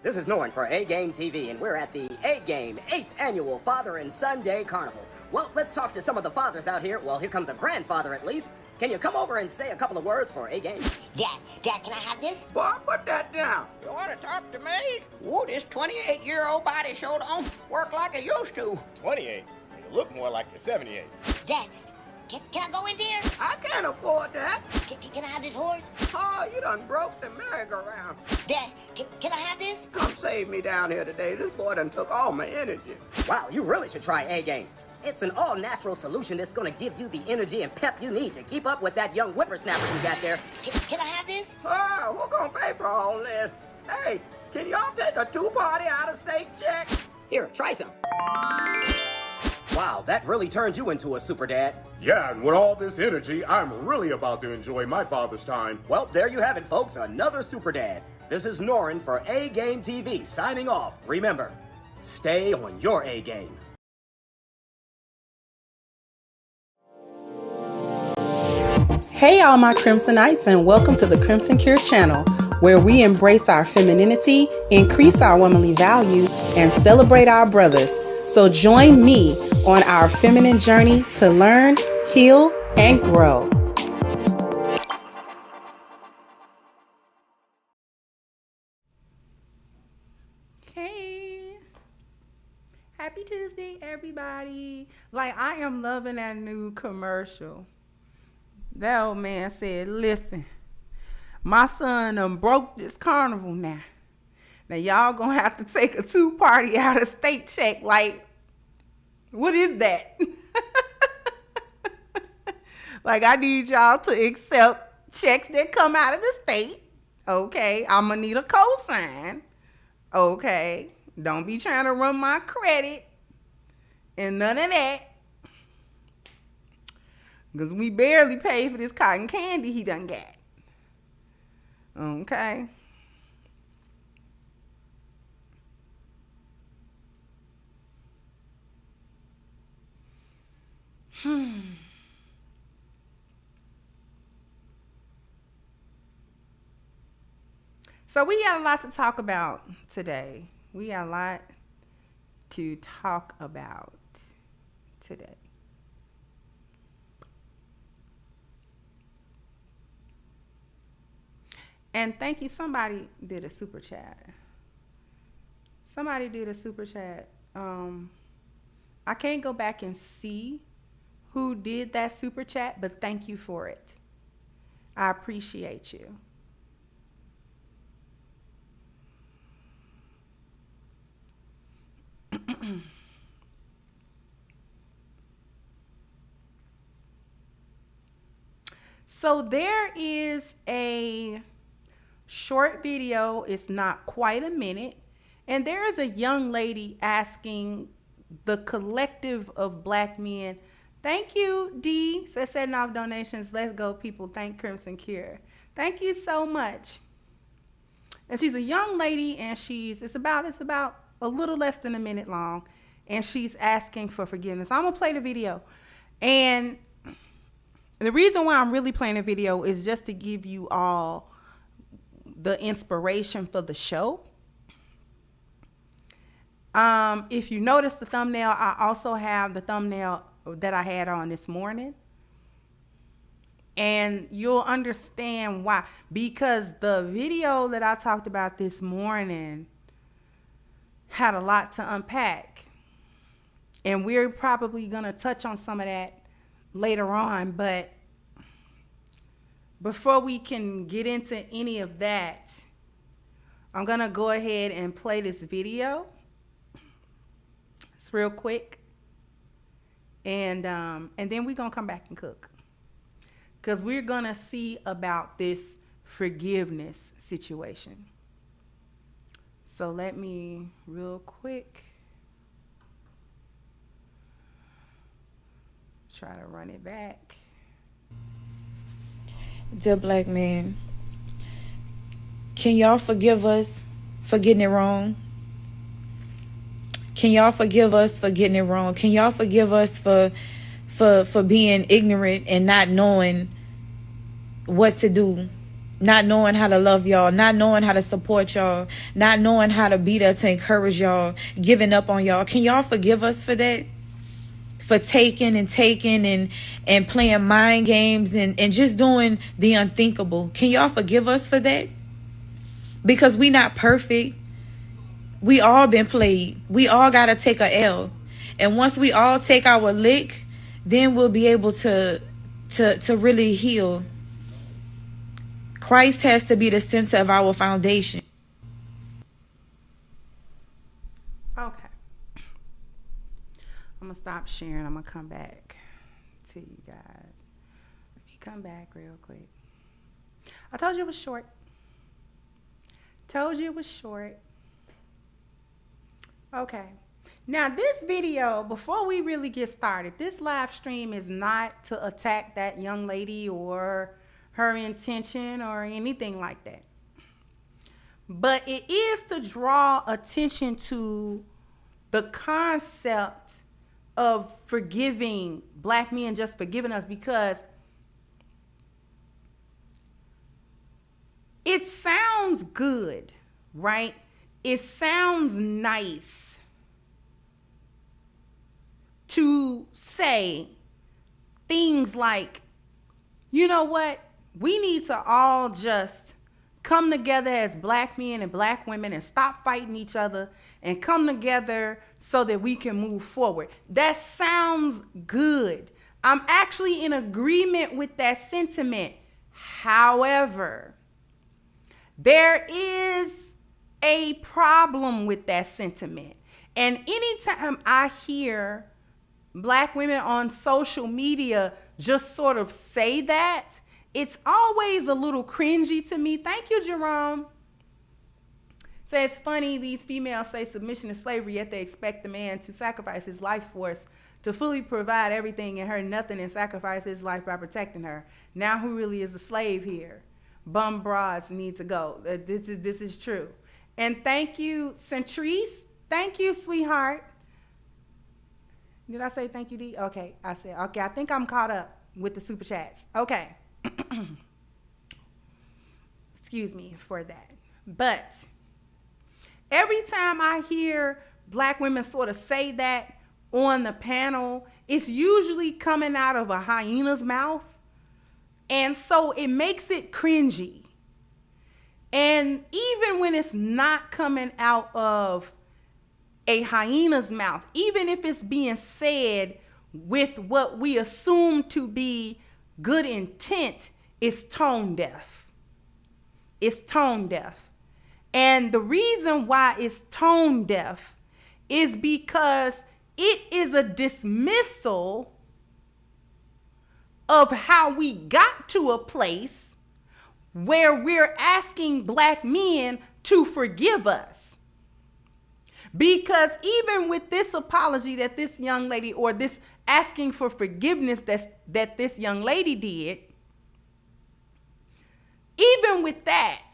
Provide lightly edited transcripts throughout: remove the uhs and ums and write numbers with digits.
This is Norn for A-Game TV, and we're at the A-Game 8th Annual Father and Son Day Carnival. Well, let's talk to some of the fathers out here. Well, here comes a grandfather at least. Can you come over and say a couple of words for A-Game? Dad, can I have this? Boy, put that down. You want to talk to me? Whoa, this 28-year-old body sure don't work like it used to. 28? You look more like you're 78. Dad, can I go in there? I can't afford that. Can I have this horse? Oh, you done broke the merry-go-round. Dad, can I have this? Come save me down here today. This boy done took all my energy. Wow, you really should try A-Game. It's an all-natural solution that's going to give you the energy and pep you need to keep up with that young whippersnapper you got there. Can I have this? Oh, who's gonna pay for all this? Hey, can y'all take a two-party out-of-state check? Here, try some. Wow, that really turned you into a super dad. Yeah, and with all this energy, I'm really about to enjoy my father's time. Well, there you have it, folks. Another super dad. This is Norin for A-Game TV signing off. Remember, stay on your A-Game. Hey all my Crimsonites, and welcome to the Crimson Cure channel, where we embrace our femininity, increase our womanly values, and celebrate our brothers. So join me on our feminine journey to learn, heal, and grow. Hey, happy Tuesday, everybody. Like, I am loving that new commercial. That old man said, listen, my son done broke this carnival now. Now y'all gonna have to take a two-party out-of-state check. Like, what is that? Like, I need y'all to accept checks that come out of the state. Okay, I'm gonna need a cosign. Okay, don't be trying to run my credit and none of that. Because we barely paid for this cotton candy he done got. Okay. So we got a lot to talk about today. We got a lot to talk about today. And thank you. Somebody did a super chat. Somebody did a super chat. I can't go back and see who did that super chat, but thank you for it. I appreciate you. So there is a short video. It's not quite a minute, and there is a young lady asking the collective of black men. Thank you, D. Says setting off donations. Let's go, people. Thank Crimson Cure. Thank you so much. And she's a young lady, and it's about a little less than a minute long, and she's asking for forgiveness. I'm gonna play the video, and the reason why I'm really playing the video is just to give you all the inspiration for the show. If you notice the thumbnail, I also have the thumbnail that I had on this morning. And you'll understand why. Because the video that I talked about this morning had a lot to unpack. And we're probably going to touch on some of that later on. But before we can get into any of that, I'm going to go ahead and play this video. It's real quick. And then we're going to come back and cook. Because we're going to see about this forgiveness situation. So let me real quick try to run it back. Dear black men, can y'all forgive us for getting it wrong? Can y'all forgive us for getting it wrong? Can y'all forgive us for being ignorant and not knowing what to do not knowing how to love y'all, not knowing how to support y'all, not knowing how to be there to encourage y'all, giving up on y'all. Can y'all forgive us for that? For taking and playing mind games and just doing the unthinkable. Can y'all forgive us for that? Because we not perfect. We all been played. We all got to take a L. And once we all take our lick, then we'll be able to really heal. Christ has to be the center of our foundation. Okay. I'm going to stop sharing. I'm going to come back to you guys. Let me come back real quick. I told you it was short. Told you it was short. Okay. Now this video, before we really get started, this live stream is not to attack that young lady or her intention or anything like that. But it is to draw attention to the concept of forgiving black men, just forgiving us, because it sounds good, right? It sounds nice to say things like, you know what? We need to all just come together as black men and black women and stop fighting each other and come together so that we can move forward. That sounds good. I'm actually in agreement with that sentiment. However, there is a problem with that sentiment. And anytime I hear black women on social media just sort of say that, it's always a little cringy to me. Thank you, Jerome. So it's funny, these females say submission is slavery, yet they expect the man to sacrifice his life force to fully provide everything and her nothing and sacrifice his life by protecting her. Now who really is a slave here? Bum broads need to go. This is true. And thank you, Centrise. Thank you, sweetheart. Did I say thank you, D? Okay, I said, okay, I think I'm caught up with the super chats. Okay. Excuse me for that. But every time I hear black women sort of say that on the panel, it's usually coming out of a hyena's mouth. And so it makes it cringy. And even when it's not coming out of a hyena's mouth, even if it's being said with what we assume to be good intent, it's tone deaf. It's tone deaf. And the reason why it's tone deaf is because it is a dismissal of how we got to a place where we're asking black men to forgive us. Because even with this apology that this young lady, or this asking for forgiveness that this young lady did, even with that,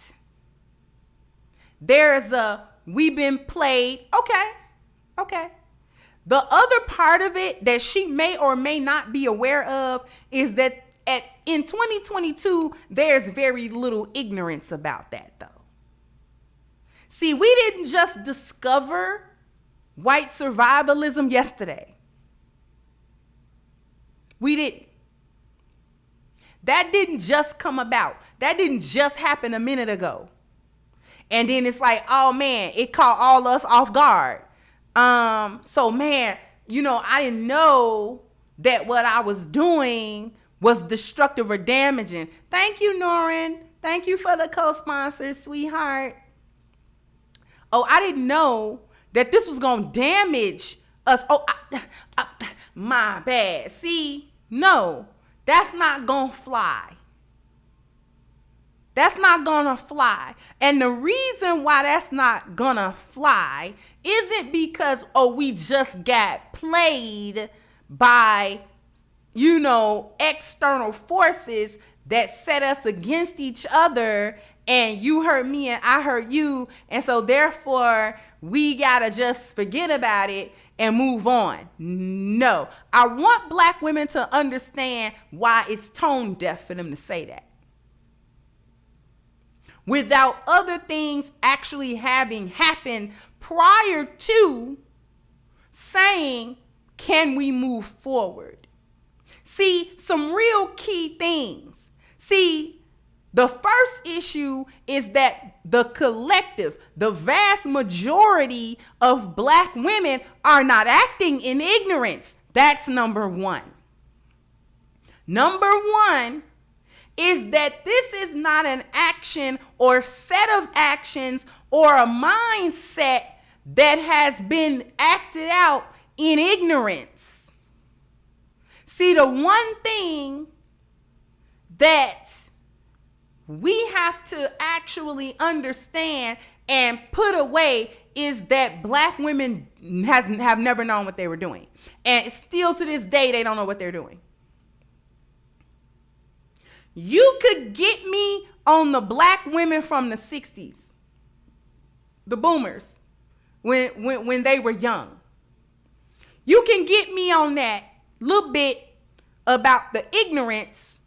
there's a, we've been played. Okay. The other part of it that she may or may not be aware of is that in 2022, there's very little ignorance about that, though. See, we didn't just discover white survivalism yesterday. We didn't. That didn't just come about. That didn't just happen a minute ago. And then it's like, oh man, it caught all us off guard. So man, I didn't know that what I was doing was destructive or damaging. Thank you, Norin. Thank you for the co-sponsor, sweetheart. Oh, I didn't know that this was going to damage us. Oh, my bad. See, no, that's not going to fly. That's not going to fly. And the reason why that's not going to fly isn't because, we just got played by, external forces that set us against each other, and you hurt me and I hurt you, and so therefore we gotta just forget about it and move on. No, I want black women to understand why it's tone deaf for them to say that. without other things actually having happened prior to saying, can we move forward? See, some real key things. See, the first issue is that the collective, the vast majority of Black women are not acting in ignorance. That's number one. Number one is that this is not an action or set of actions or a mindset that has been acted out in ignorance. See, the one thing that we have to actually understand and put away is that Black women have never known what they were doing. And still to this day, they don't know what they're doing. You could get me on the Black women from the 60s, the boomers, when they were young. You can get me on that little bit about the ignorance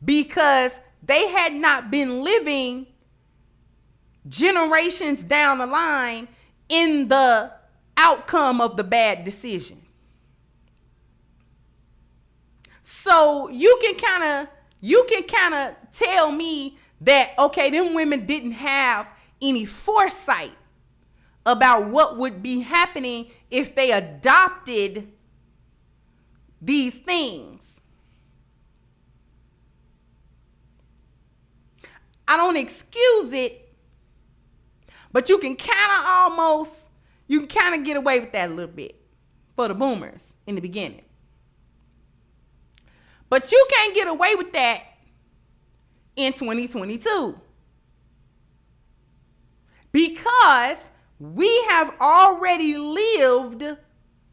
because they had not been living generations down the line in the outcome of the bad decision. So you can kind of tell me that, okay, them women didn't have any foresight about what would be happening if they adopted these things. I don't excuse it, but you can kind of get away with that a little bit for the boomers in the beginning. But you can't get away with that in 2022 because we have already lived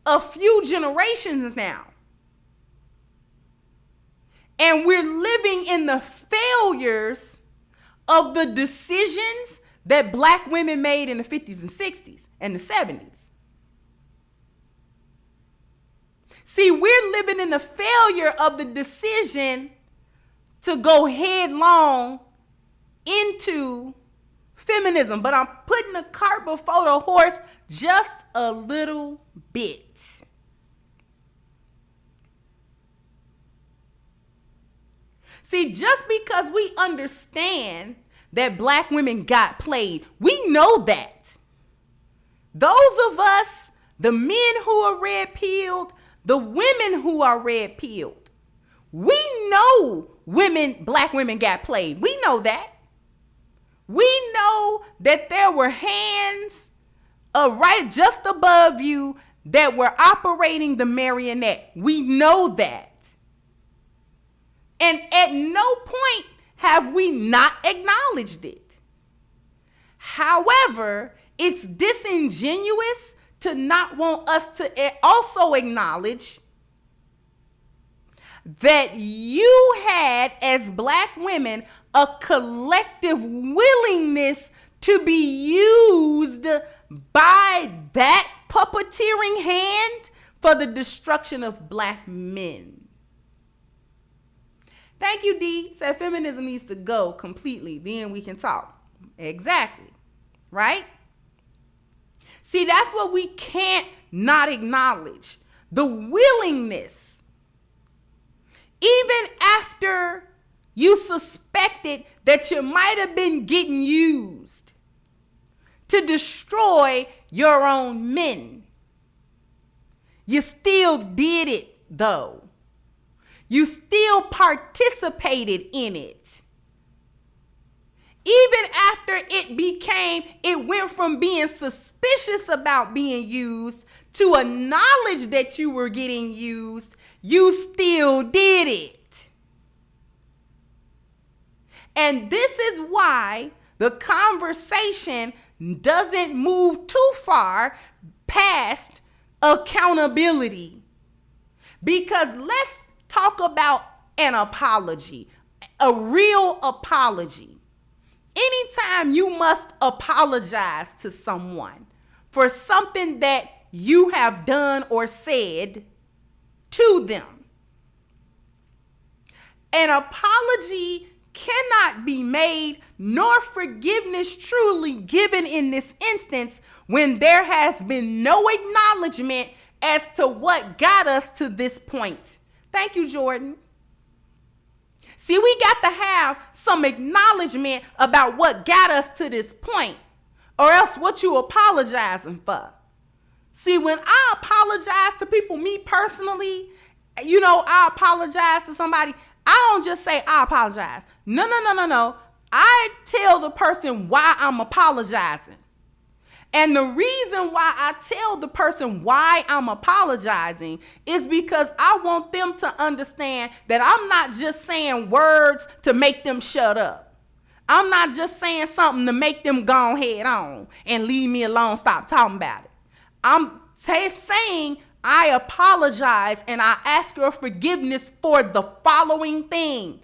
a few generations now. And we're living in the failures of the decisions that Black women made in the 50s and 60s and the 70s. See, we're living in the failure of the decision to go headlong into feminism. But I'm putting the cart before the horse just a little bit. See, just because we understand that Black women got played, we know that. Those of us, the men who are red-pilled, the women who are red-pilled, we know Black women got played. We know that. We know that there were hands right just above you that were operating the marionette. We know that. And at no point have we not acknowledged it. However, it's disingenuous to not want us to also acknowledge that you had, as Black women, a collective willingness to be used by that puppeteering hand for the destruction of Black men. Thank you, D. Said feminism needs to go completely. Then we can talk. Exactly. Right? See, that's what we can't not acknowledge. The willingness. Even after you suspected that you might have been getting used to destroy your own men. You still did it, though. You still participated in it. Even after it went from being suspicious about being used to a knowledge that you were getting used, you still did it. And this is why the conversation doesn't move too far past accountability. Because let's talk about an apology, a real apology. Anytime you must apologize to someone for something that you have done or said to them, an apology cannot be made, nor forgiveness truly given in this instance when there has been no acknowledgement as to what got us to this point. Thank you, Jordan. See, we got to have some acknowledgement about what got us to this point, or else what you apologizing for. See, when I apologize to people, me personally, I apologize to somebody, I don't just say I apologize. No. I tell the person why I'm apologizing. And the reason why I tell the person why I'm apologizing is because I want them to understand that I'm not just saying words to make them shut up. I'm not just saying something to make them go head on and leave me alone, stop talking about it. I'm saying I apologize and I ask your forgiveness for the following thing.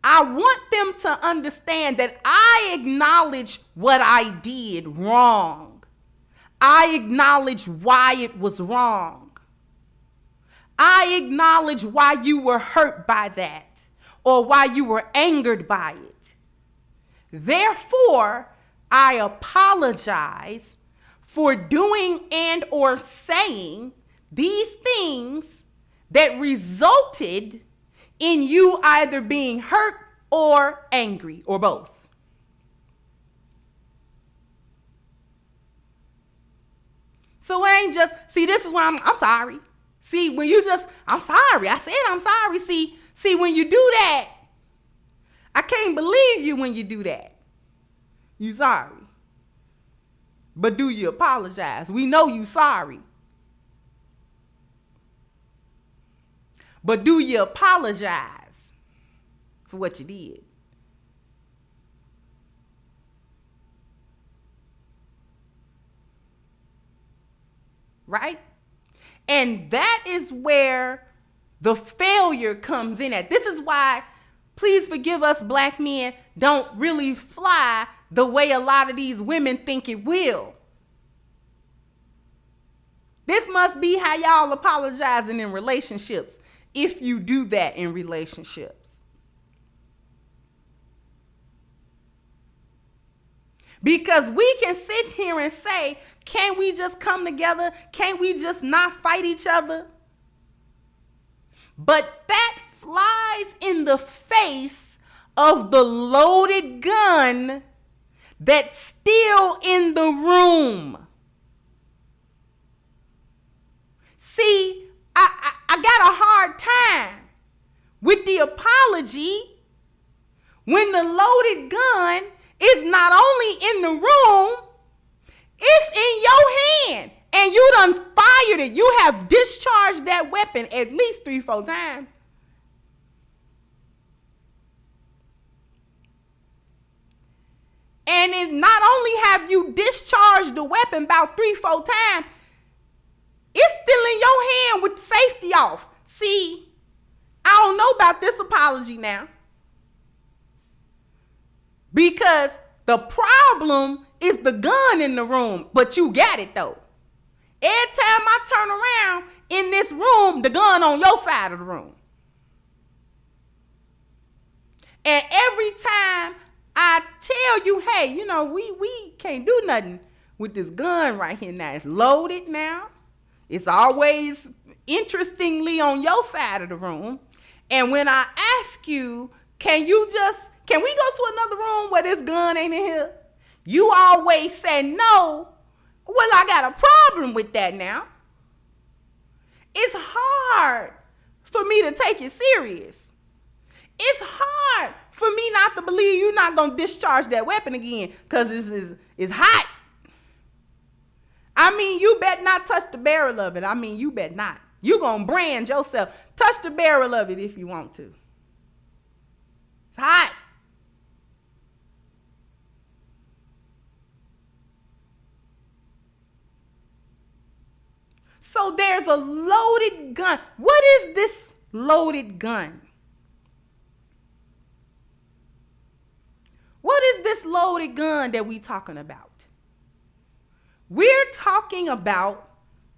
I want them to understand that I acknowledge what I did wrong. I acknowledge why it was wrong. I acknowledge why you were hurt by that or why you were angered by it. Therefore, I apologize for doing and or saying these things that resulted in you either being hurt or angry or both. So it ain't just, see, this is why I'm sorry. See, when you just, I'm sorry. I said I'm sorry. See, when you do that, I can't believe you when you do that. You sorry. But do you apologize? We know you sorry. But do you apologize for what you did? Right? And that is where the failure comes in at. This is why, please forgive us, black men don't really fly the way a lot of these women think it will. This must be how y'all apologizing in relationships, if you do that in relationships. Because we can sit here and say, can't we just come together? Can't we just not fight each other? But that flies in the face of the loaded gun that's still in the room. See, I got a hard time with the apology when the loaded gun is not only in the room, it's in your hand, and you done fired it. You have discharged that weapon at least 3-4 times. And it not only have you discharged the weapon about 3-4 times, it's still in your hand with the safety off. See, I don't know about this apology now. Because the problem is the gun in the room, but you got it though. Every time I turn around in this room, the gun on your side of the room. And every time I tell you, hey, we can't do nothing with this gun right here now. It's loaded now. It's always interestingly on your side of the room. And when I ask you, can we go to another room where this gun ain't in here? You always say no. Well, I got a problem with that now. It's hard for me to take it serious. It's hard for me not to believe you're not going to discharge that weapon again because it's hot. I mean, you better not touch the barrel of it. I mean, you better not. You're going to brand yourself. Touch the barrel of it if you want to. It's hot. So there's a loaded gun. What is this loaded gun? What is this loaded gun that we talking about? We're talking about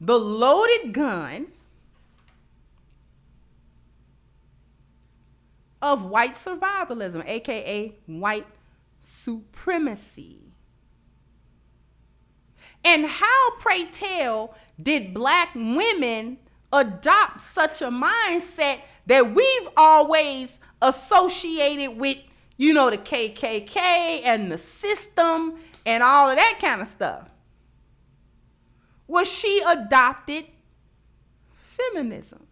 the loaded gun of white survivalism, aka white supremacy. And how, pray tell, did black women adopt such a mindset that we've always associated with, you know, the KKK and the system and all of that kind of stuff? Well, she adopted feminism.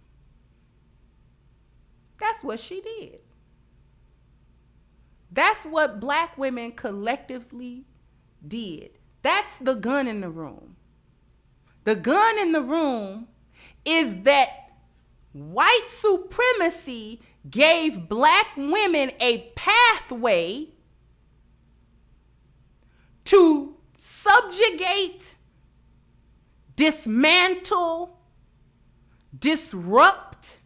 That's what she did. That's what black women collectively did. That's the gun in the room. The gun in the room is that white supremacy gave black women a pathway to subjugate, dismantle, disrupt,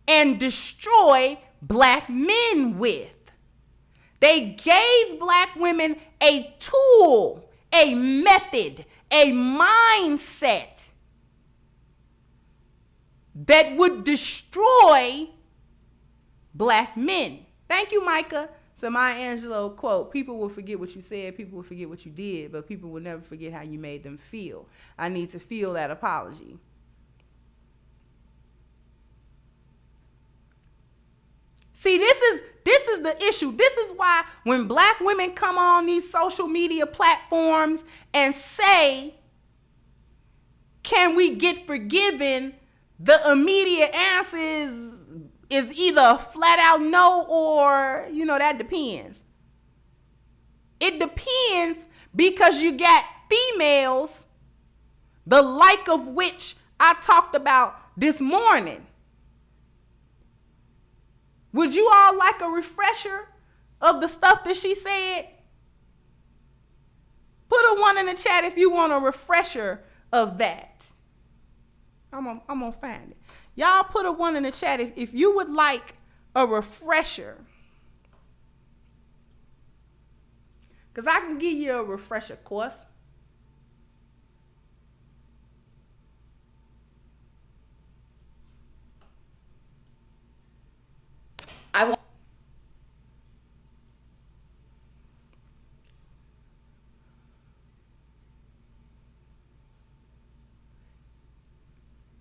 and destroy black men with. They gave black women a tool, a method, a mindset that would destroy black men. Thank you, Micah. So Maya Angelou quote, people will forget what you said, people will forget what you did, but people will never forget how you made them feel. I need to feel that apology. See, this is the issue. This is why when black women come on these social media platforms and say, can we get forgiven? The immediate answer is either flat out no or, you know, that depends. It depends because you got females, the like of which I talked about this morning. Would you all like a refresher of the stuff that she said? Put a 1 in the chat if you want a refresher of that. I'm gonna find it. Y'all put a 1 in the chat if you would like a refresher. Because I can give you a refresher course.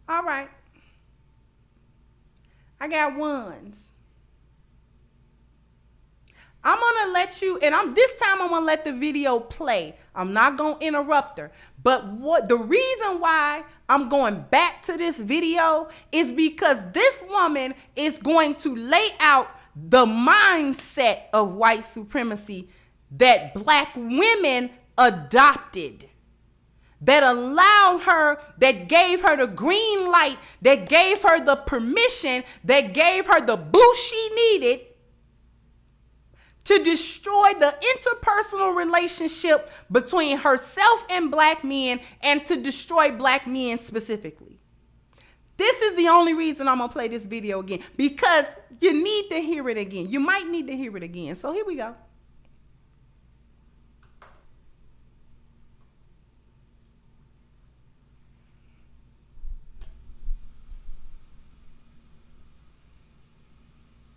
All right. I got ones. I'm going to let you, and this time I'm going to let the video play. I'm not going to interrupt her. But what the reason why I'm going back to this video is because this woman is going to lay out the mindset of white supremacy that black women adopted, that allowed her, that gave her the green light, that gave her the permission, that gave her the boost she needed to destroy the interpersonal relationship between herself and black men and to destroy black men specifically. This is the only reason I'm going to play this video again, because you need to hear it again. You might need to hear it again. So here we go.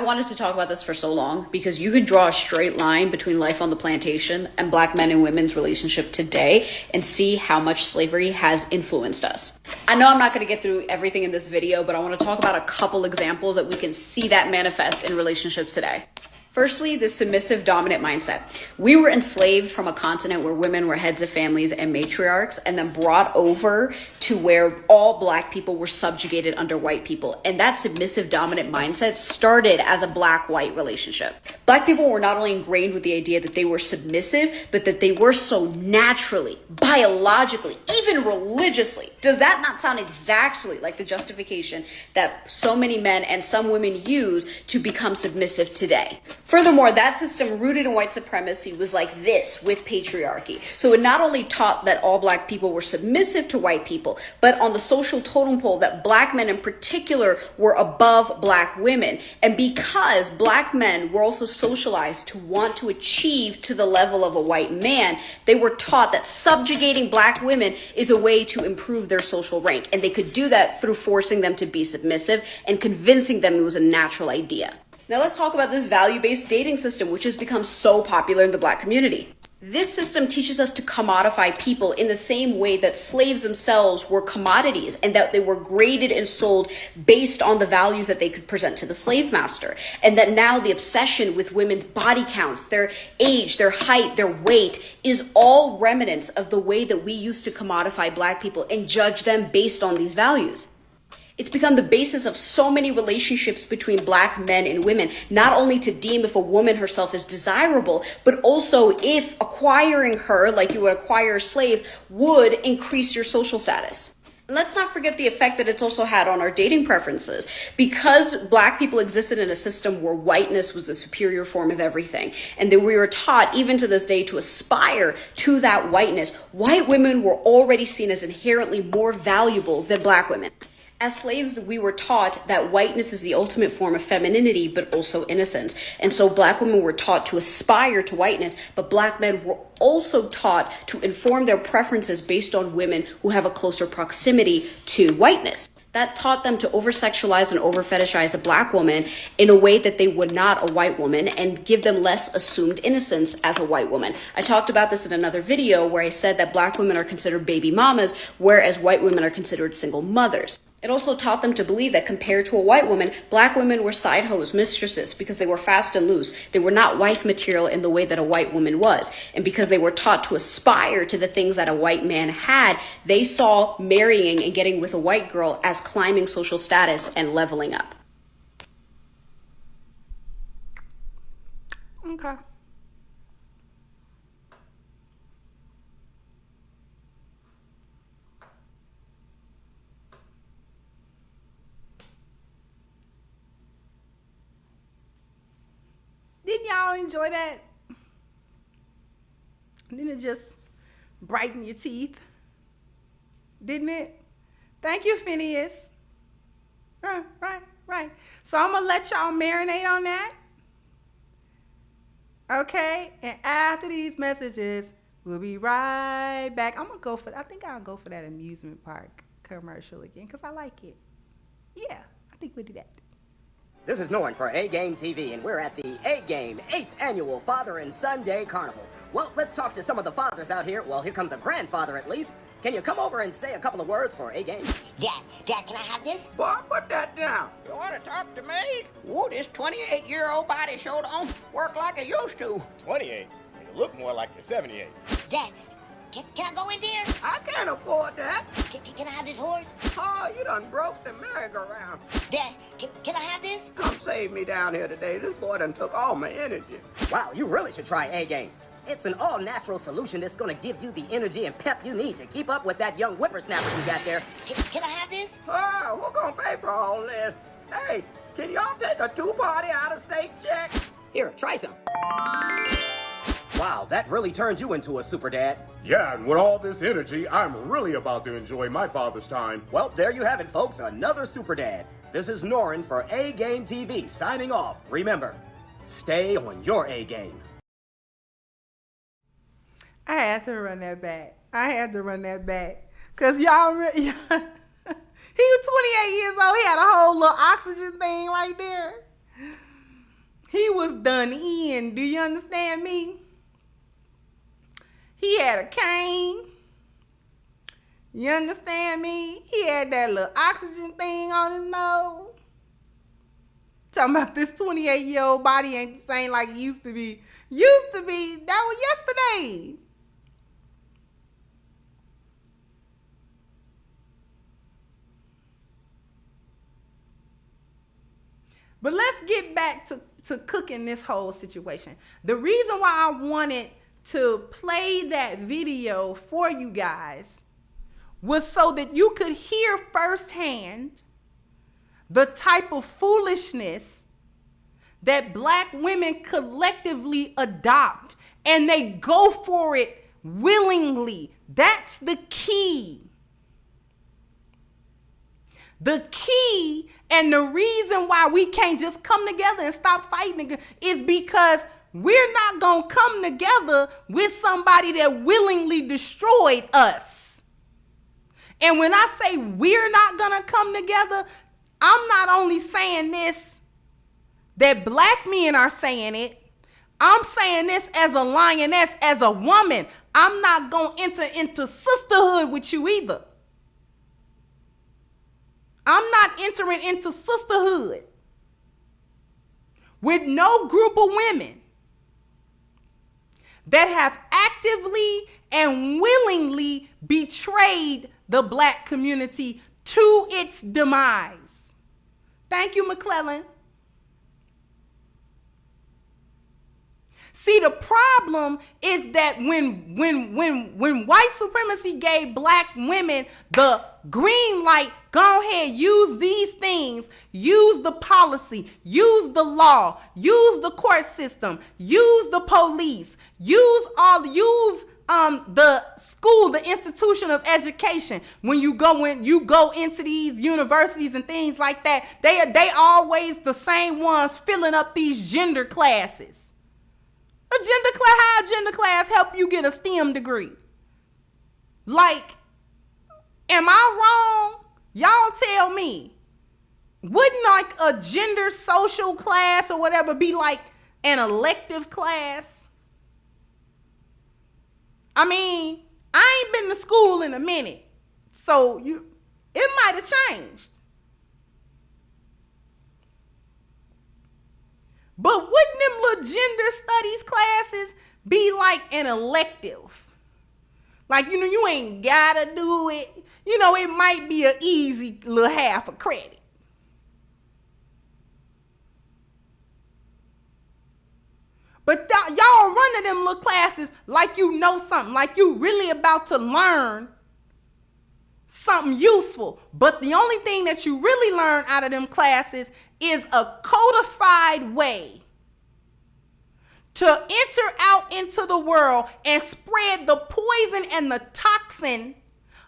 I wanted to talk about this for so long because you could draw a straight line between life on the plantation and black men and women's relationship today and see how much slavery has influenced us. I know I'm not going to get through everything in this video, but I want to talk about a couple examples that we can see that manifest in relationships today. Firstly, the submissive dominant mindset. We were enslaved from a continent where women were heads of families and matriarchs, and then brought over to where all black people were subjugated under white people. And that submissive dominant mindset started as a black-white relationship. Black people were not only ingrained with the idea that they were submissive, but that they were so naturally, biologically, even religiously. Does that not sound exactly like the justification that so many men and some women use to become submissive today? Furthermore, that system rooted in white supremacy was like this with patriarchy. So it not only taught that all black people were submissive to white people, but on the social totem pole that black men in particular were above black women. And because black men were also socialized to want to achieve to the level of a white man, they were taught that subjugating black women is a way to improve their social rank. And they could do that through forcing them to be submissive and convincing them it was a natural idea. Now let's talk about this value-based dating system, which has become so popular in the Black community. This system teaches us to commodify people in the same way that slaves themselves were commodities and that they were graded and sold based on the values that they could present to the slave master. And that now the obsession with women's body counts, their age, their height, their weight is all remnants of the way that we used to commodify Black people and judge them based on these values. It's become the basis of so many relationships between Black men and women, not only to deem if a woman herself is desirable, but also if acquiring her, like you would acquire a slave, would increase your social status. And let's not forget the effect that it's also had on our dating preferences. Because Black people existed in a system where whiteness was the superior form of everything, and that we were taught, even to this day, to aspire to that whiteness, white women were already seen as inherently more valuable than Black women. As slaves, we were taught that whiteness is the ultimate form of femininity, but also innocence. And so Black women were taught to aspire to whiteness, but Black men were also taught to inform their preferences based on women who have a closer proximity to whiteness. That taught them to over-sexualize and over-fetishize a Black woman in a way that they would not a white woman and give them less assumed innocence as a white woman. I talked about this in another video where I said that Black women are considered baby mamas, whereas white women are considered single mothers. It also taught them to believe that compared to a white woman, Black women were side hoes, mistresses, because they were fast and loose. They were not wife material in the way that a white woman was. And because they were taught to aspire to the things that a white man had, they saw marrying and getting with a white girl as climbing social status and leveling up. Okay. Didn't y'all enjoy that? Didn't it just brighten your teeth? Didn't it? Thank you, Phineas. Right. So I'm going to let y'all marinate on that. Okay? And after these messages, we'll be right back. I think I'll go for that amusement park commercial again because I like it. Yeah, I think we'll do that. This is Norn for A-Game TV, and we're at the A-Game 8th Annual Father and Son Day Carnival. Well, let's talk to some of the fathers out here. Well, here comes a grandfather at least. Can you come over and say a couple of words for A-Game? Dad, can I have this? Boy, put that down. You want to talk to me? Ooh, this 28-year-old body sure don't work like it used to. 28? You look more like you're 78. Dad, can I go in there? I can't afford that. Can I have this horse? Oh, you done broke the merry-go-round. Dad, can I have this? Come save me down here today. This boy done took all my energy. Wow, you really should try A-Game. It's an all-natural solution that's going to give you the energy and pep you need to keep up with that young whippersnapper you got there. Can I have this? Oh, who's gonna pay for all this? Hey, can y'all take a two-party out-of-state check? Here, try some. Wow, that really turned you into a super dad. Yeah, and with all this energy, I'm really about to enjoy my father's time. Well, there you have it, folks. Another super dad. This is Norin for A-Game TV signing off. Remember, stay on your A-Game. I had to run that back. Because y'all, he was 28 years old. He had a whole little oxygen thing right there. He was done in. Do you understand me? He had a cane. You understand me? He had that little oxygen thing on his nose. Talking about this 28-year-old body ain't the same like it used to be. That was yesterday. But let's get back to cooking this whole situation. The reason why I wanted to play that video for you guys was so that you could hear firsthand the type of foolishness that Black women collectively adopt, and they go for it willingly. That's the key. The key and the reason why we can't just come together and stop fighting is because we're not going to come together with somebody that willingly destroyed us. And when I say we're not going to come together, I'm not only saying this that black men are saying it. I'm saying this as a lioness, as a woman. I'm not going to enter into sisterhood with you either. I'm not entering into sisterhood with no group of women that have actively and willingly betrayed the black community to its demise. Thank you, McClellan. See, the problem is that when white supremacy gave black women the green light, go ahead, use these things, use the policy, use the law, use the court system, use the police, use the school, the institution of education. When you go into these universities and things like that, they always the same ones filling up these gender classes. How a gender class help you get a STEM degree? Like, am I wrong? Y'all tell me. Wouldn't like a gender social class or whatever be like an elective class? I mean, I ain't been to school in a minute, so it might have changed. But wouldn't them little gender studies classes be like an elective? Like, you ain't gotta do it. It might be an easy little half a credit. But y'all running them little classes like you know something, like you really about to learn something useful. But the only thing that you really learn out of them classes is a codified way to enter out into the world and spread the poison and the toxin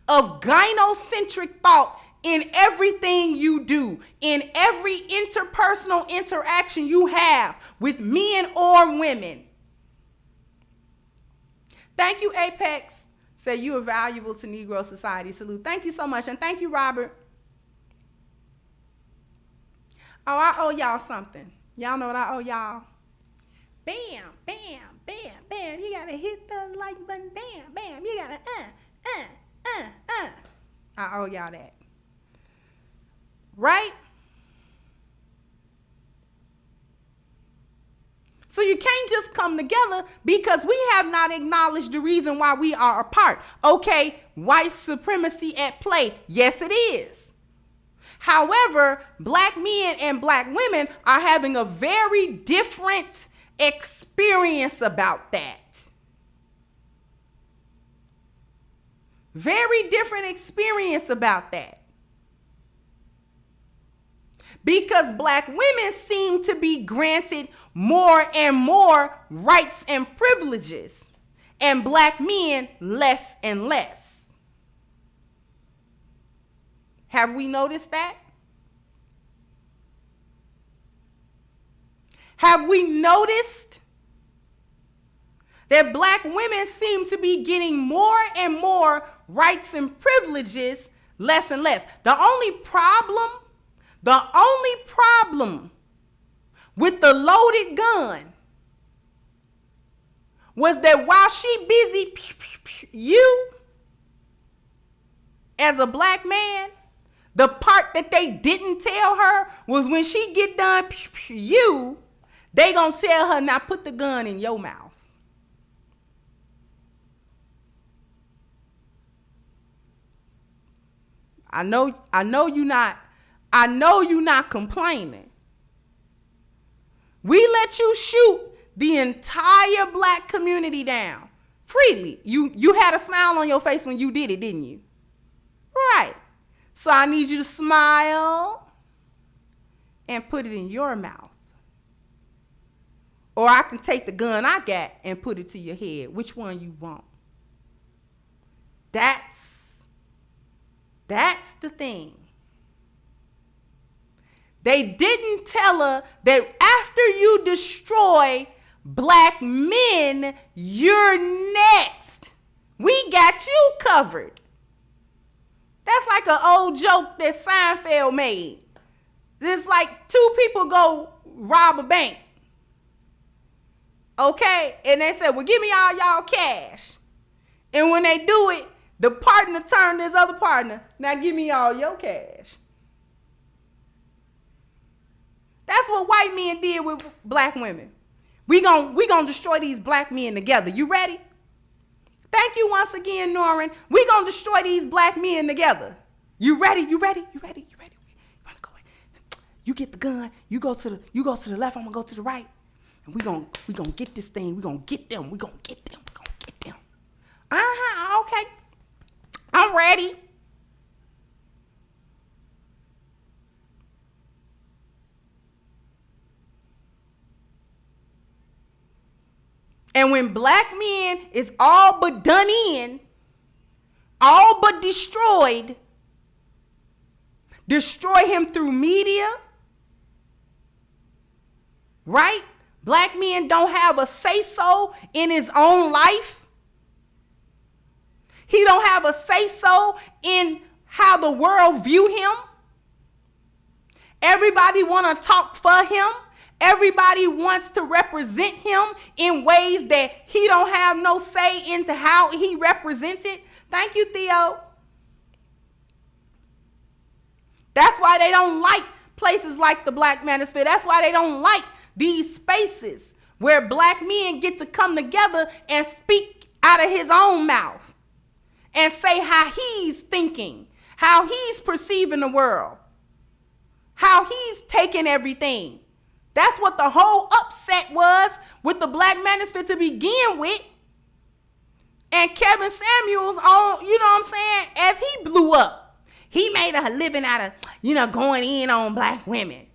of gynocentric thought in everything you do, in every interpersonal interaction you have with men or women. Thank you, Apex. Say you are valuable to Negro society. Salute. Thank you so much. And thank you, Robert. Oh, I owe y'all something. Y'all know what I owe y'all? Bam, bam, bam, bam. You gotta hit the like button. Bam, bam. You gotta I owe y'all that. Right? So you can't just come together because we have not acknowledged the reason why we are apart. Okay, white supremacy at play. Yes, it is. However, black men and black women are having a very different experience about that. Very different experience about that. Because black women seem to be granted more and more rights and privileges, and black men less and less. Have we noticed that? Have we noticed that black women seem to be getting more and more rights and privileges, less and less? The only problem with the loaded gun was that while she busy, you as a black man, the part that they didn't tell her was when she get done, you, they gonna tell her, now put the gun in your mouth. I know you not complaining. We let you shoot the entire black community down freely. You had a smile on your face when you did it, didn't you? Right. So I need you to smile and put it in your mouth. Or I can take the gun I got and put it to your head. Which one you want? That's the thing. They didn't tell her that after you destroy black men, you're next. We got you covered. That's like an old joke that Seinfeld made. It's like two people go rob a bank. Okay? And they said, well, give me all y'all cash. And when they do it, the partner turned to his other partner, now give me all your cash. That's what white men did with black women. We gonna destroy these black men together. You ready? Thank you once again, Norrin. We gonna destroy these black men together. You ready? You ready? You ready? You ready? You wanna go in? You get the gun. You go to the left. I'm gonna go to the right. And we gonna get this thing. We gonna get them. We gonna get them. We gonna get them. Okay. I'm ready. And when black men is all but done in, all but destroyed, destroy him through media, right? Black men don't have a say-so in his own life. He don't have a say-so in how the world view him. Everybody want to talk for him. Everybody wants to represent him in ways that he don't have no say into how he represented. Thank you, Theo. That's why they don't like places like the Black Manosphere. That's why they don't like these spaces where black men get to come together and speak out of his own mouth and say how he's thinking, how he's perceiving the world, how he's taking everything. That's what the whole upset was with the Black Manosphere to begin with. And Kevin Samuels, on, you know what I'm saying, as he blew up, he made a living out of, going in on black women.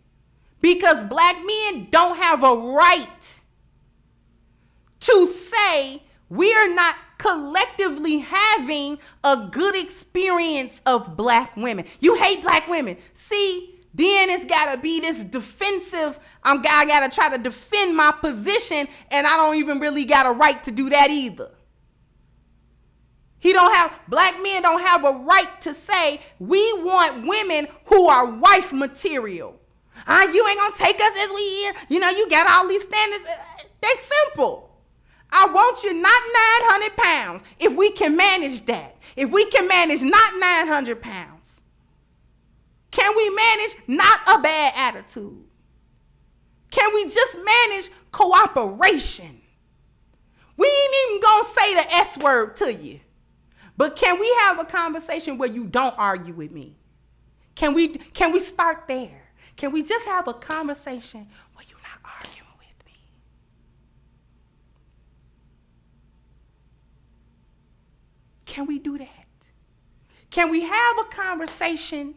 Because black men don't have a right to say we're not collectively having a good experience of black women. You hate black women. See, then it's got to be this defensive, I got to try to defend my position, and I don't even really got a right to do that either. Black men don't have a right to say, we want women who are wife material. You ain't gonna take us as we is. You got all these standards. They're simple. I want you not 900 pounds if we can manage that. If we can manage not 900 pounds. Can we manage not a bad attitude? Can we just manage cooperation? We ain't even gonna say the S word to you. But can we have a conversation where you don't argue with me? Can we start there? Can we just have a conversation where you're not arguing with me? Can we do that? Can we have a conversation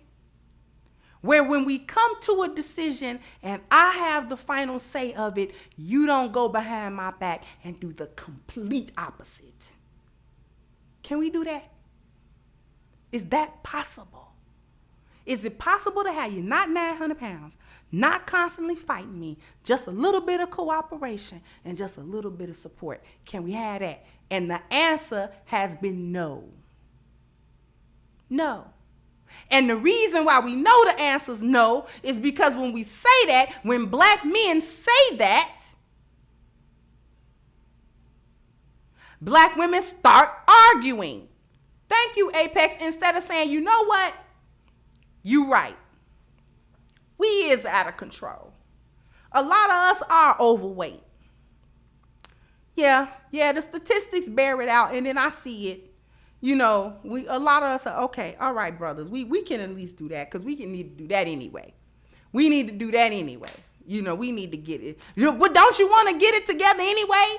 where when we come to a decision and I have the final say of it, you don't go behind my back and do the complete opposite? Can we do that? Is that possible? Is it possible to have you not 900 pounds, not constantly fighting me, just a little bit of cooperation and just a little bit of support? Can we have that? And the answer has been no. No. And the reason why we know the answer's no is because when we say that, when black men say that, black women start arguing. Thank you, Apex. Instead of saying, you know what? You right. We is out of control. A lot of us are overweight. Yeah, the statistics bear it out, and then I see it. A lot of us are, okay, all right, brothers, we can at least do that because we need to do that anyway. We need to do that anyway. We need to get it. But don't you want to get it together anyway?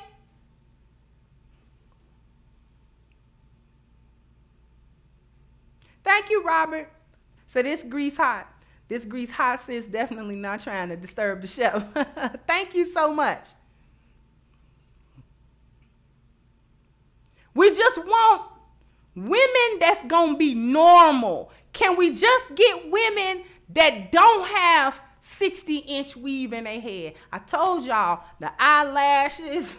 Thank you, Robert. So this grease hot. This grease hot sis definitely not trying to disturb the show. Thank you so much. We just want women that's going to be normal. Can we just get women that don't have 60-inch weave in their head? I told y'all the eyelashes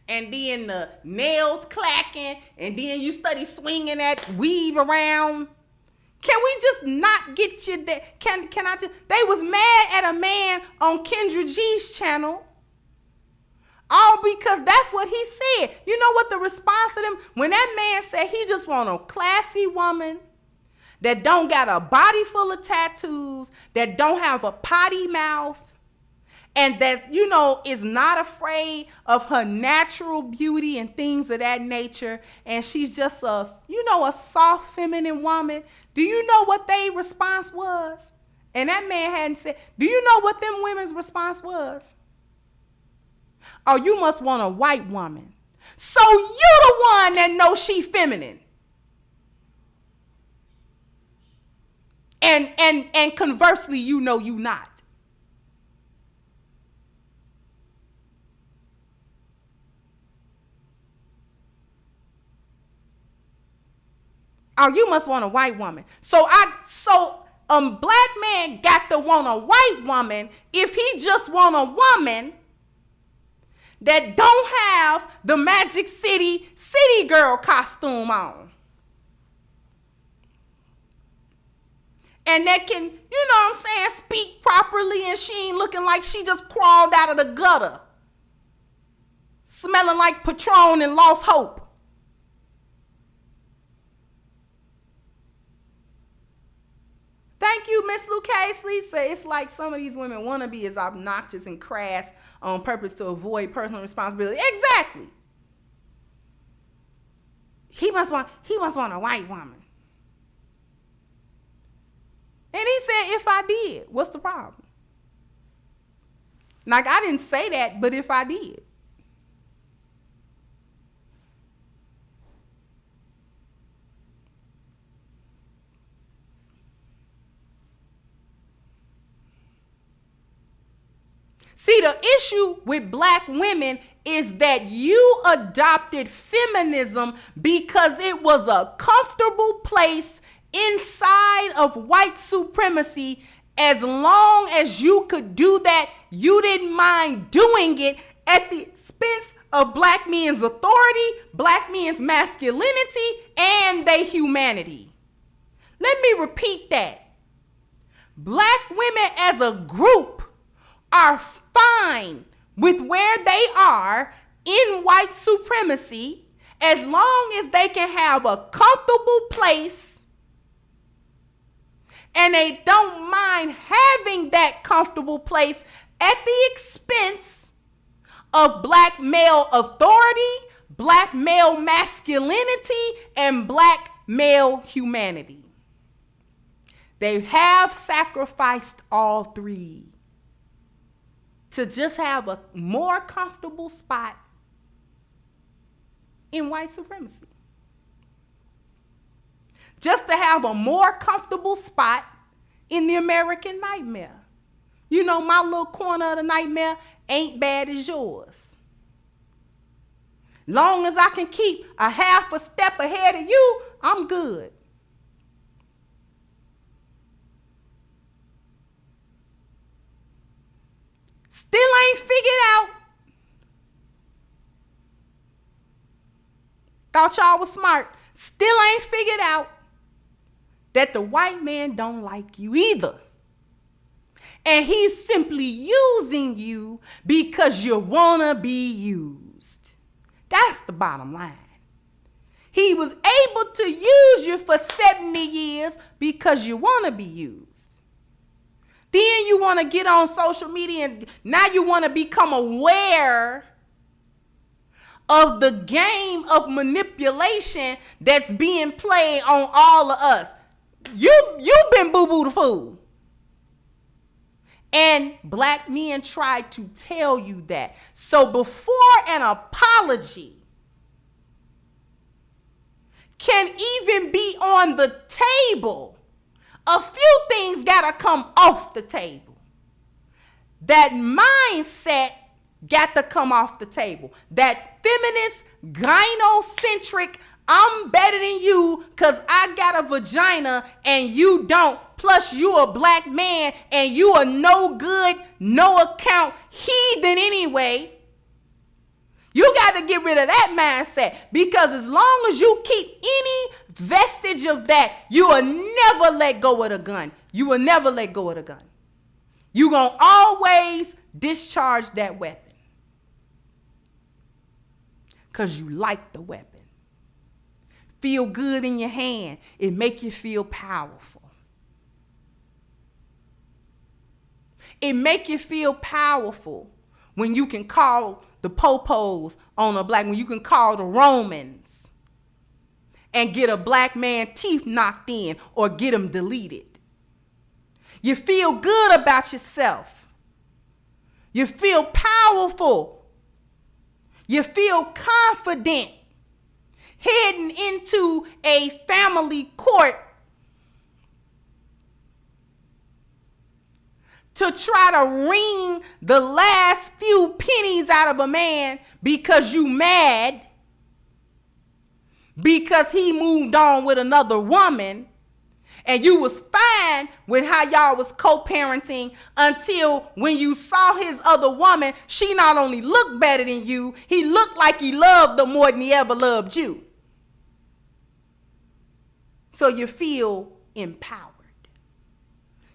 and then the nails clacking and then you study swinging that weave around. Can we just not get you there? Can I just? They was mad at a man on Kendra G's channel. All because that's what he said. You know what the response to them? When that man said he just want a classy woman that don't got a body full of tattoos, that don't have a potty mouth, and that, you know, is not afraid of her natural beauty and things of that nature, and she's just a, you know, a soft feminine woman. Do you know what their response was? And that man hadn't said, do you know what them women's response was? Oh, you must want a white woman. So you the one that knows she feminine. And conversely, you know you not. Oh, you must want a white woman. So black man got to want a white woman if he just want a woman that don't have the Magic City girl costume on. And that can, you know what I'm saying, speak properly, and she ain't looking like she just crawled out of the gutter, smelling like Patron and Lost Hope. Thank you, Miss Lucas Lisa. It's like some of these women want to be as obnoxious and crass on purpose to avoid personal responsibility. Exactly. He must want a white woman. And he said, if I did, what's the problem? Like, I didn't say that, but if I did. See, the issue with black women is that you adopted feminism because it was a comfortable place inside of white supremacy. As long as you could do that, you didn't mind doing it at the expense of black men's authority, black men's masculinity, and their humanity. Let me repeat that. Black women as a group are fine with where they are in white supremacy as long as they can have a comfortable place and they don't mind having that comfortable place at the expense of black male authority, black male masculinity, and black male humanity. They have sacrificed all three to just have a more comfortable spot in white supremacy. Just to have a more comfortable spot in the American nightmare. You know, my little corner of the nightmare ain't bad as yours. Long as I can keep a half a step ahead of you, I'm good. Still ain't figured out. Thought y'all was smart. Still ain't figured out that the white man don't like you either. And he's simply using you because you wanna be used. That's the bottom line. He was able to use you for 70 years because you wanna be used. Then you want to get on social media and now you want to become aware of the game of manipulation that's being played on all of us. You've been boo-boo the fool. And black men tried to tell you that. So before an apology can even be on the table, a few things gotta come off the table. That mindset got to come off the table. That feminist, gynocentric, I'm better than you because I got a vagina and you don't. Plus you a black man and you a no good, no account heathen anyway. You got to get rid of that mindset because as long as you keep any vestige of that, you will never let go of the gun. You will never let go of the gun. You're going to always discharge that weapon because you like the weapon. Feel good in your hand. It make you feel powerful. It make you feel powerful when you can call the popos on a black, when you can call the Romans and get a black man teeth knocked in or get them deleted. You feel good about yourself. You feel powerful. You feel confident heading into a family court to try to wring the last few pennies out of a man because you mad because he moved on with another woman, and you was fine with how y'all was co-parenting until when you saw his other woman, she not only looked better than you, he looked like he loved her more than he ever loved you. So you feel empowered.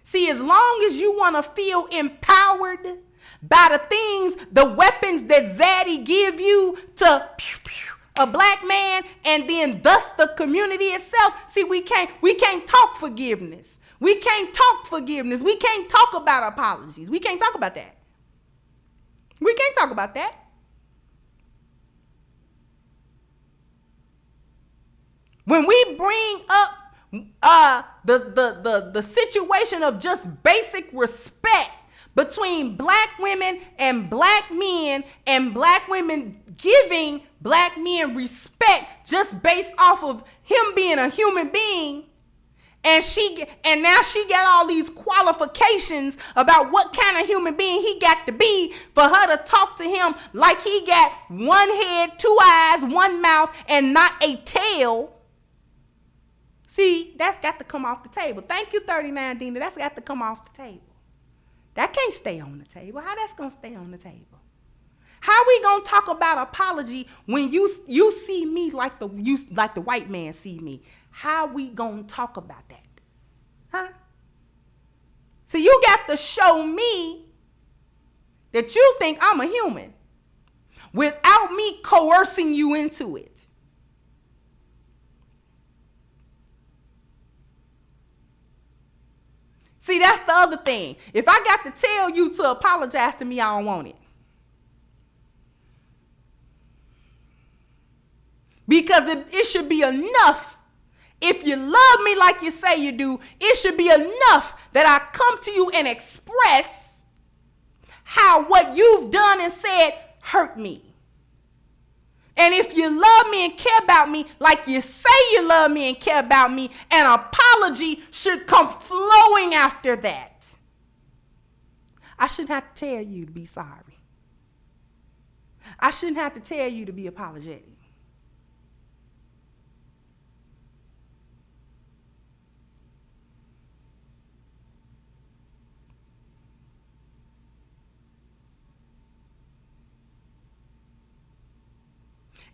See, as long as you want to feel empowered by the things, the weapons that Zaddy give you to a black man and then thus the community itself, see, we can't talk forgiveness. We can't talk forgiveness. We can't talk about apologies. We can't talk about that. We can't talk about that. When we bring up the situation of just basic respect between black women and black men, and black women giving black men respect just based off of him being a human being, and now she got all these qualifications about what kind of human being he got to be for her to talk to him like he got one head, two eyes, one mouth, and not a tail. See, that's got to come off the table. Thank you, 39 Dina. That's got to come off the table. That can't stay on the table. How that's going to stay on the table? How we going to talk about apology when you see me like the white man see me? How we going to talk about that? Huh? So you got to show me that you think I'm a human without me coercing you into it. See, that's the other thing. If I got to tell you to apologize to me, I don't want it. Because it should be enough. If you love me like you say you do, it should be enough that I come to you and express how what you've done and said hurt me. And if you love me and care about me like you say you love me and care about me, an apology should come flowing after that. I shouldn't have to tell you to be sorry. I shouldn't have to tell you to be apologetic.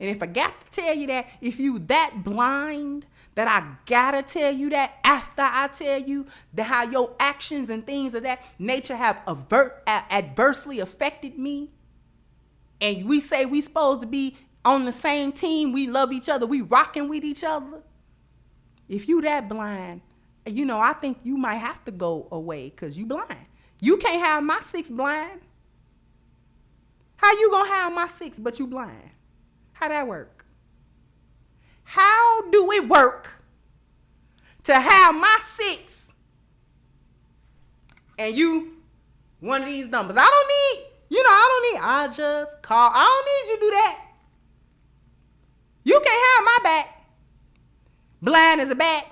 And if I got to tell you that, if you that blind that I gotta tell you that after I tell you that how your actions and things of that nature have adversely affected me, and we say we supposed to be on the same team, we love each other, we rocking with each other. If you that blind, I think you might have to go away because you blind. You can't have my 6 blind. How you gonna have my 6 but you blind? How that work? How do it work to have my 6 and you one of these numbers? I just call. I don't need you to do that. You can't have my back. Blind as a bat.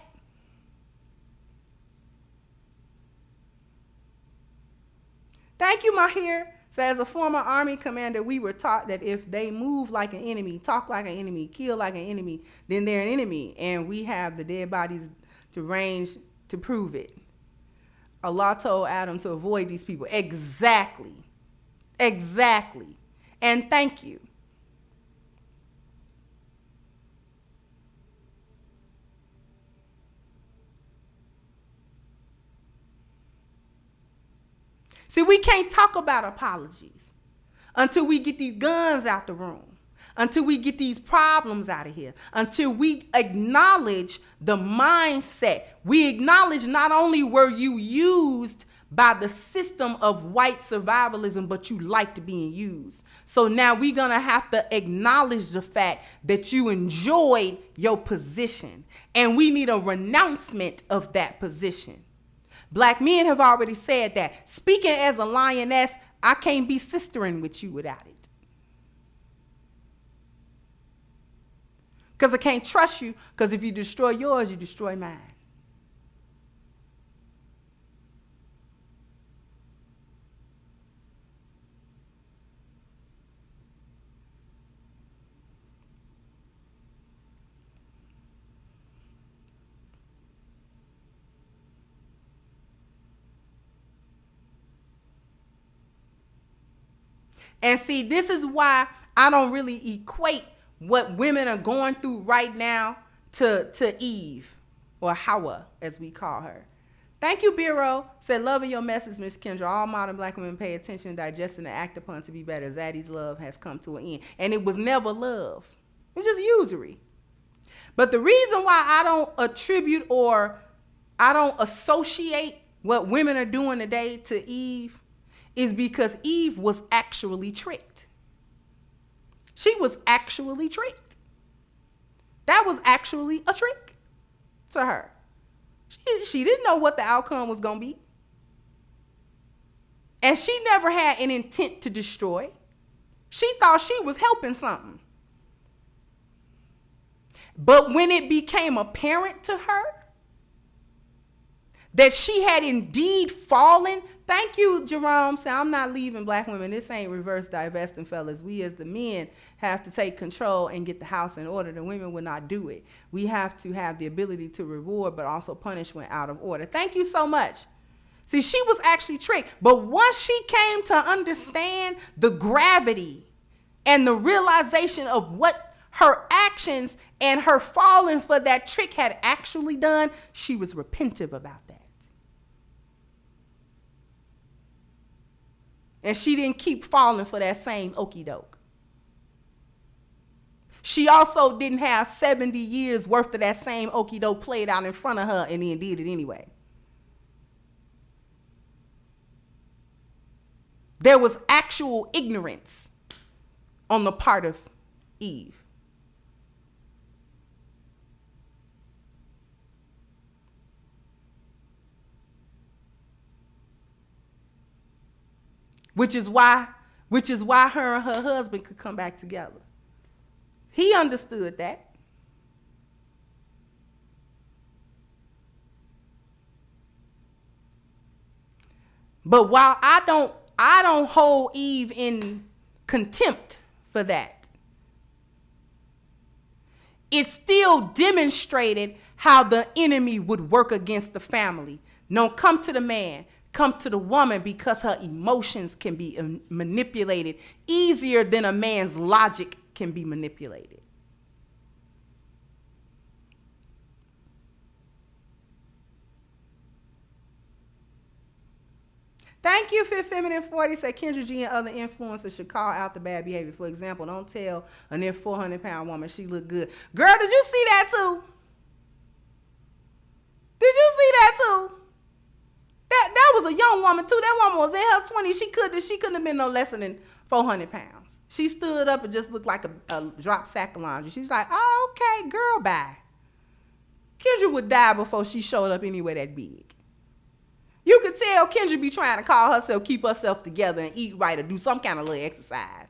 Thank you, Mahir. So as a former Army commander, we were taught that if they move like an enemy, talk like an enemy, kill like an enemy, then they're an enemy. And we have the dead bodies to range to prove it. Allah told Adam to avoid these people. Exactly. And thank you. See, we can't talk about apologies until we get these guns out the room, until we get these problems out of here, until we acknowledge the mindset. We acknowledge not only were you used by the system of white survivalism, but you liked being used. So now we're going to have to acknowledge the fact that you enjoyed your position, and we need a renouncement of that position. Black men have already said that. Speaking as a lioness, I can't be sistering with you without it. Because I can't trust you, because if you destroy yours, you destroy mine. And see, this is why I don't really equate what women are going through right now to Eve, or Hawa, as we call her. Thank you, Bureau. Said, loving your message, Miss Kendra. All modern black women pay attention, digesting, and act upon to be better. Zaddy's love has come to an end. And it was never love. It was just usury. But the reason why I don't attribute or I don't associate what women are doing today to Eve is because Eve was actually tricked. She was actually tricked. That was actually a trick to her. She didn't know what the outcome was going to be. And she never had an intent to destroy. She thought she was helping something. But when it became apparent to her that she had indeed fallen, thank you, Jerome. Say, I'm not leaving black women. This ain't reverse divesting, fellas. We as the men have to take control and get the house in order. The women will not do it. We have to have the ability to reward, but also punish when out of order. Thank you so much. See, she was actually tricked. But once she came to understand the gravity and the realization of what her actions and her falling for that trick had actually done, she was repentive about that. And she didn't keep falling for that same okie doke. She also didn't have 70 years worth of that same okie doke played out in front of her and then did it anyway. There was actual ignorance on the part of Eve. Which is why her and her husband could come back together. He understood that. But while I don't hold Eve in contempt for that, it still demonstrated how the enemy would work against the family. No, come to the man. Come to the woman, because her emotions can be manipulated easier than a man's logic can be manipulated. Thank you, Fifth Feminine 40. Say Kendra G and other influencers should call out the bad behavior. For example, don't tell a near 400-pound woman she look good. Girl, did you see that too? Did you see that too? That was a young woman too. That woman was in her 20s. She couldn't have been no less than 400 pounds. She stood up and just looked like a drop sack of laundry. She's like, oh, okay, girl, bye. Kendra would die before she showed up anywhere that big. You could tell Kendra be trying to call herself, keep herself together and eat right or do some kind of little exercise.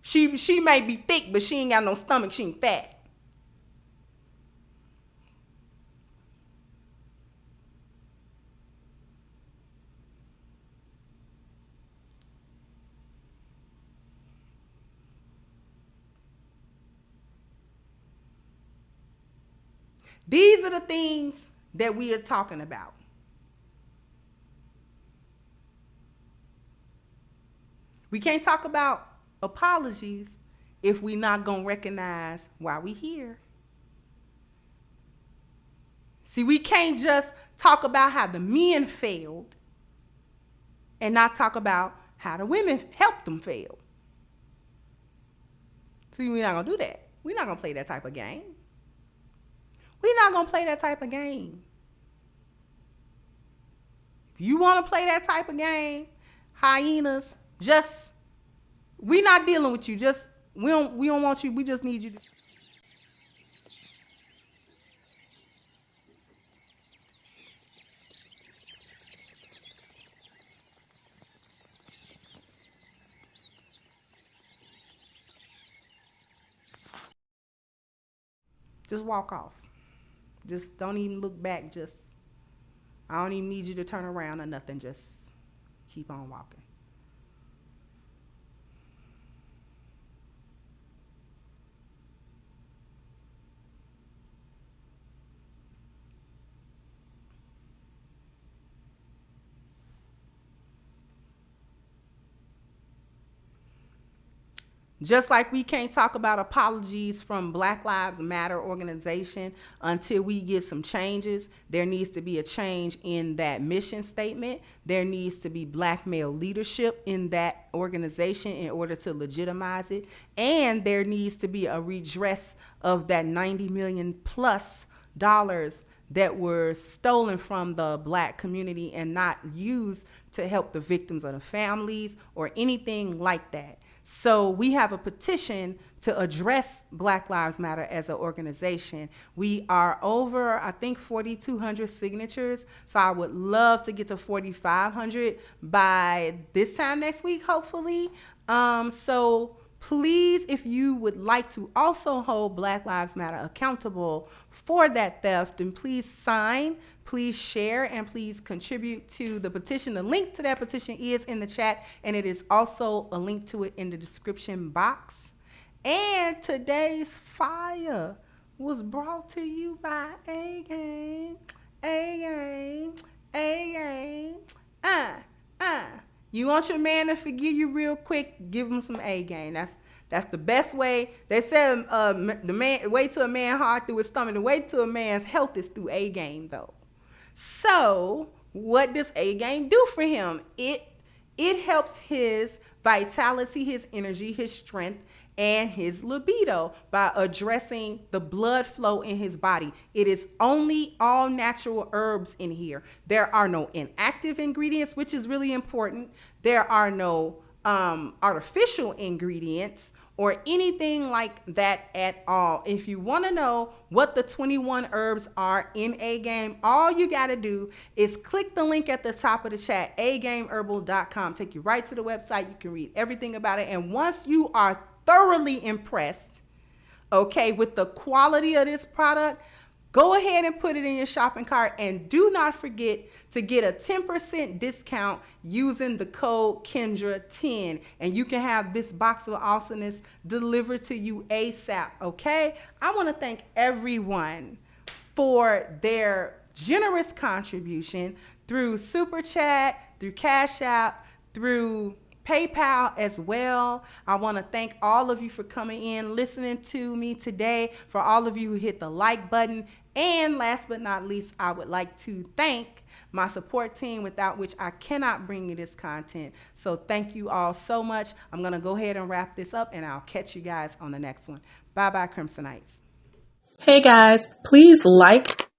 She may be thick, but she ain't got no stomach. She ain't fat. These are the things that we are talking about. We can't talk about apologies if we're not going to recognize why we're here. See, we can't just talk about how the men failed and not talk about how the women helped them fail. See, we're not going to do that. We're not going to play that type of game. We're not going to play that type of game. If you want to play that type of game, hyenas, we're not dealing with you. We don't want you. We just need you to. Just walk off. Just don't even look back. I don't even need you to turn around or nothing. Just keep on walking. Just like we can't talk about apologies from Black Lives Matter organization until we get some changes. There needs to be a change in that mission statement. There needs to be Black male leadership in that organization in order to legitimize it. And there needs to be a redress of that $90 million plus that were stolen from the Black community and not used to help the victims or the families or anything like that. So we have a petition to address Black Lives Matter as an organization. We are over, I think, 4,200 signatures. So I would love to get to 4,500 by this time next week, hopefully. So please, if you would like to also hold Black Lives Matter accountable for that theft, then please sign, please share, and please contribute to the petition. The link to that petition is in the chat, and it is also a link to it in the description box. And today's fire was brought to you by A-Game. You want your man to forgive you real quick, give him some A-Game. That's the best way. They said the way to a man heart through his stomach. The way to a man's health is through A-Game, though. So what does A-Game do for him? It helps his vitality, his energy, his strength, and his libido by addressing the blood flow in his body. It is only all natural herbs in here. There are no inactive ingredients, which is really important. There are no artificial ingredients or anything like that at all. If you want to know what the 21 herbs are in A-Game, all you got to do is click the link at the top of the chat, agameherbal.com. Take you right to the website. You can read everything about it. And once you are thoroughly impressed, okay, with the quality of this product, go ahead and put it in your shopping cart, and do not forget to get a 10% discount using the code Kendra10, and you can have this box of awesomeness delivered to you ASAP, okay? I want to thank everyone for their generous contribution through Super Chat, through Cash App, through PayPal as well. I want to thank all of you for coming in, listening to me today, for all of you who hit the like button. And last but not least, I would like to thank my support team, without which I cannot bring you this content. So thank you all so much. I'm going to go ahead and wrap this up, and I'll catch you guys on the next one. Bye-bye, Crimsonites. Hey guys, please like,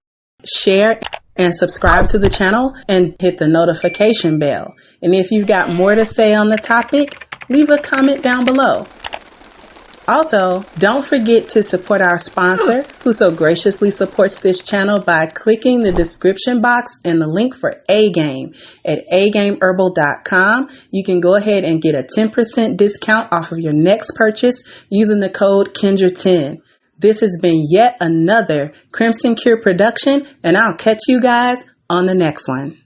share, and subscribe to the channel and hit the notification bell. And if you've got more to say on the topic, leave a comment down below. Also, don't forget to support our sponsor, who so graciously supports this channel by clicking the description box and the link for A-Game at agameherbal.com. You can go ahead and get a 10% discount off of your next purchase using the code Kendra10. This has been yet another Crimson Cure production, and I'll catch you guys on the next one.